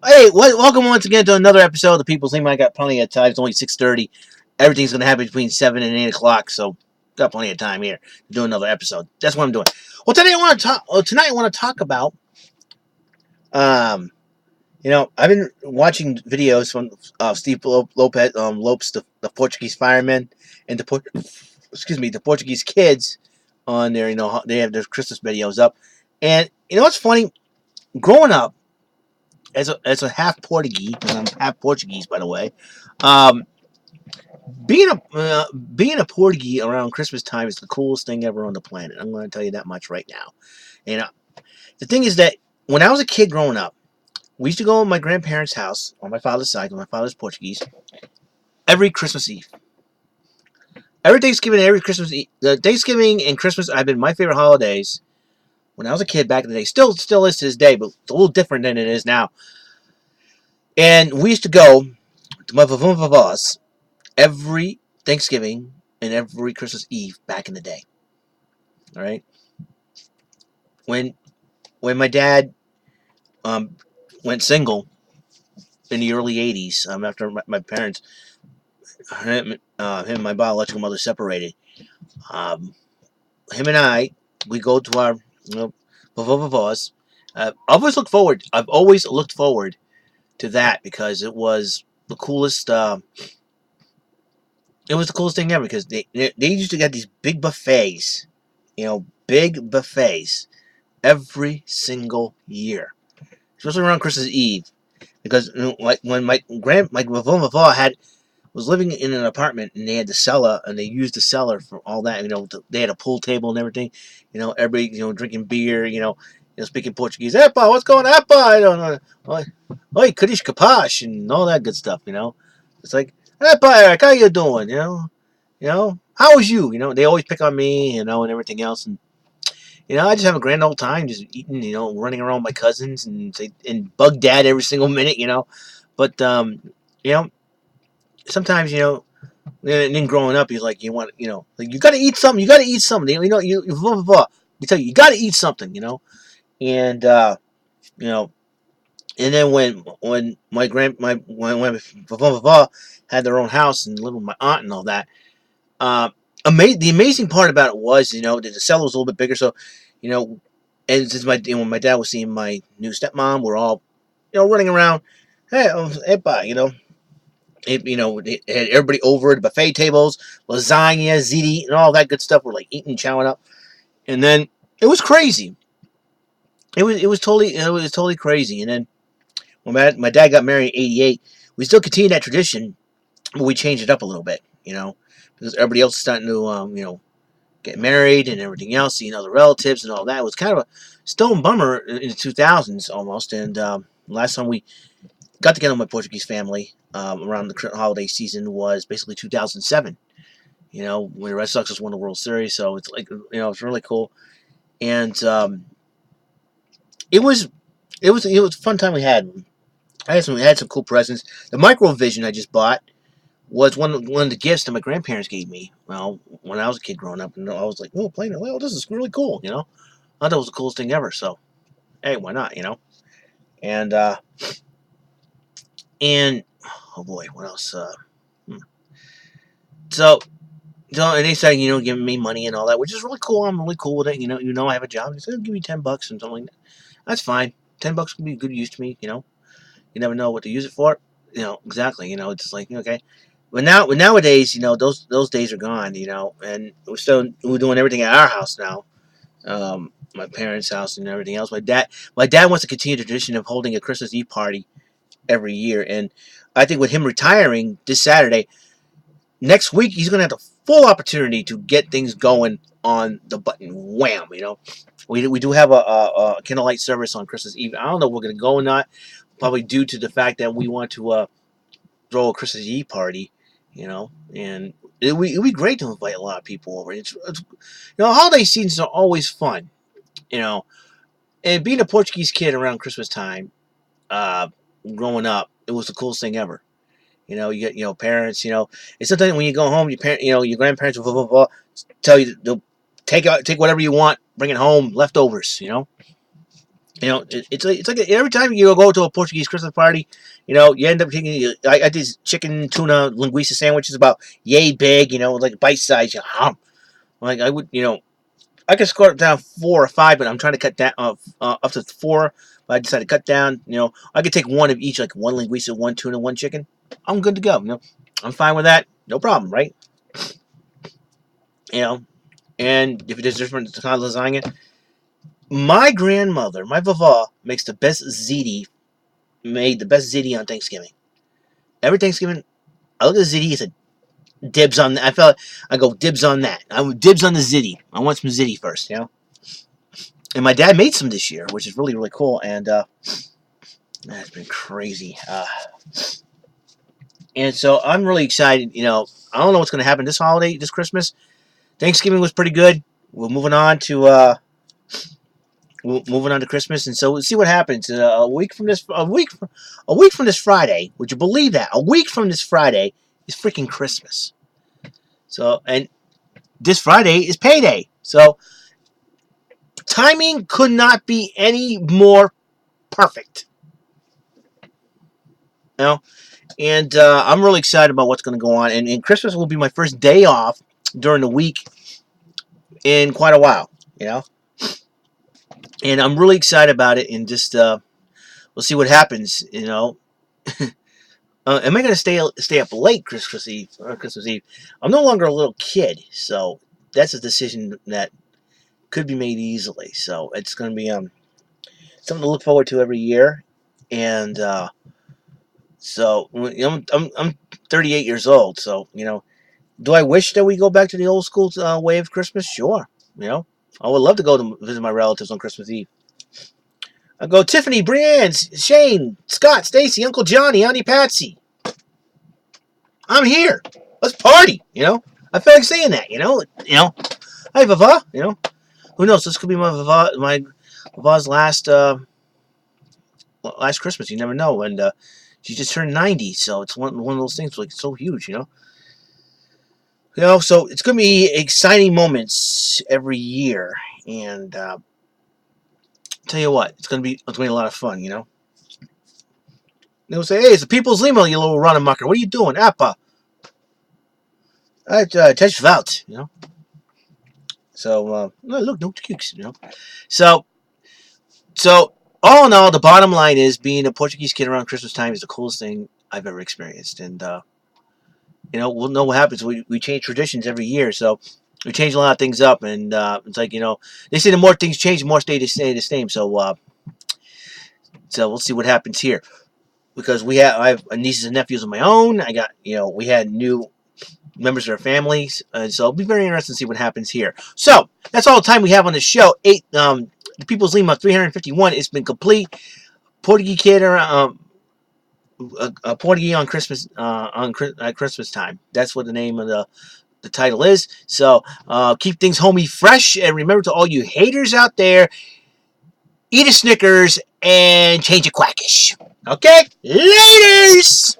Hey, welcome once again to another episode of the People's Lima. I got plenty of time. It's only 6:30. Everything's gonna happen between 7 and 8 o'clock, so got plenty of time here to do another episode. That's what I'm doing. Well, today I want to talk. Tonight I want to talk about. Um, I've been watching videos from Steve Lopez, Lopes, the Portuguese firemen, and the Portuguese kids on there. They have their Christmas videos up, and what's funny? Growing up as a half Portuguese, and I'm half Portuguese by the way. Um, being a Portuguese around Christmas time is the coolest thing ever on the planet. I'm going to tell you that much right now. And the thing is that when I was a kid growing up, we used to go to my grandparents' house on my father's side, because my father's Portuguese, every Christmas Eve. Every Thanksgiving and every Christmas Eve. Thanksgiving and Christmas have been my favorite holidays when I was a kid back in the day. Still is to this day, but it's a little different than it is now. And we used to go to my vavunvavas every Thanksgiving and every Christmas Eve back in the day. All right, when my dad um, went single in the early '80s, after my parents, him and my biological mother separated, um, him and I, we go to our vavas. I've always looked forward to that because it was the coolest. It was the coolest thing ever because they used to get these big buffets, big buffets every single year, especially around Christmas Eve. Because like when my Vavon had was living in an apartment and they had the cellar and they used the cellar for all that. They had a pool table and everything. Everybody drinking beer. Speaking Portuguese. Epa, what's going on? Epa, I don't know. Oi, Kadish Kapash and all that good stuff. It's like Epa, Eric, how you doing? How was you? They always pick on me. And everything else. And I just have a grand old time just eating, running around with my cousins and bug dad every single minute, But you know, sometimes and then growing up, he's like, like you got to eat something. You got to eat something. Blah, blah, blah. You tell you got to eat something. And you know, and then when my grand my when blah, blah, blah, had their own house and lived with my aunt and all that. Uh, the amazing part about it was, that the cellar was a little bit bigger, so you know, and since when my dad was seeing my new stepmom, we're all, running around. Hey, epa, they had everybody over at the buffet tables, lasagna, ziti, and all that good stuff. We're like eating, chowing up, and then it was crazy. It was totally crazy. And then when my dad got married in '88, we still continued that tradition, but we changed it up a little bit, because everybody else is starting to, get married and everything else, seeing other relatives and all that. It was kind of a stone bummer in the 2000s almost. And last time we got together with my Portuguese family around the holiday season was basically 2007. When the Red Sox just won the World Series, so it's like it's really cool. And it was a fun time we had. I had some cool presents. The microvision I just bought was one of the gifts that my grandparents gave me. Well, when I was a kid growing up, and I was like, "Oh, playing it. Well, this is really cool." I thought it was the coolest thing ever. So, hey, why not? And and oh boy, what else? Hmm. So, and they started, giving me money and all that, which is really cool. I'm really cool with it. I have a job. They said, give me $10 and something like that. That's fine. $10 can be good use to me. You never know what to use it for. Exactly. It's just like, okay. But nowadays, those days are gone. And we're doing everything at our house now. My parents' house and everything else. My dad wants to continue the tradition of holding a Christmas Eve party every year, and I think with him retiring this Saturday, next week he's going to have the full opportunity to get things going on the button. Wham! We do have a candlelight service on Christmas Eve. I don't know if we're going to go or not. Probably due to the fact that we want to throw a Christmas Eve party, and it'd be great to invite a lot of people over. It's holiday seasons are always fun, you know. And being a Portuguese kid around Christmas time, uh, growing up, it was the coolest thing ever. You get parents. It's sometimes when you go home, your grandparents will blah, blah, blah, tell you they'll take whatever you want, bring it home, leftovers. It's like every time you go to a Portuguese Christmas party, you end up taking. I got these chicken tuna linguiça sandwiches about yay big, like bite size. Like I would, I could score it down 4 or 5, but I'm trying to cut down up to 4. But I decided to cut down. I could take one of each, like one linguiça, one tuna, one chicken. I'm good to go. I'm fine with that. No problem, right? You know, and if there's different kind of lasagna, my grandmother, my vava, makes the best ziti. Made the best ziti on Thanksgiving. Every Thanksgiving, I look at the ziti. I said, dibs on that. I go dibs on that. I would dibs on the ziti. I want some ziti first. And my dad made some this year, which is really really cool. And it's been crazy. And so I'm really excited. I don't know what's going to happen this holiday, this Christmas. Thanksgiving was pretty good. We're moving on to Christmas, and so we'll see what happens. A week from this Friday. Would you believe that? A week from this Friday is freaking Christmas. So, and this Friday is payday. So, timing could not be any more perfect. You know, and I'm really excited about what's going to go on. And Christmas will be my first day off during the week in quite a while. You know, and I'm really excited about it. And just we'll see what happens. Am I going to stay up late Christmas Eve? Christmas Eve. I'm no longer a little kid, so that's a decision that could be made easily. So it's going to be something to look forward to every year. And so I'm 38 years old. So do I wish that we go back to the old school way of Christmas? Sure. I would love to go to visit my relatives on Christmas Eve. I go Tiffany, Brienne, Shane, Scott, Stacy, Uncle Johnny, Auntie Patsy. I'm here. Let's party. I feel like saying that. Hey Vava. Who knows? This could be my Vava's last Christmas. You never know. And she just turned 90, so it's one of those things like so huge. So it's gonna be exciting moments every year, and tell you what, it's gonna be a lot of fun. They'll say, "Hey, it's the People's Lima, you little running mucker. What are you doing, Appa?" Touch Valt. So look, no kicks. So all in all, the bottom line is being a Portuguese kid around Christmas time is the coolest thing I've ever experienced, and we'll know what happens. We change traditions every year, so we change a lot of things up, and it's like they say the more things change, the more stay the same. So we'll see what happens here, because I have nieces and nephews of my own. I got we had new members of our families, and so it'll be very interesting to see what happens here. So that's all the time we have on the show. The People's Lima 351. It's been complete. Portagee kid around. Portagee on Christmas at Christmas time. That's what the name of the title is. So keep things homey fresh, and remember to all you haters out there, eat a Snickers and change a quackish. Okay, laters.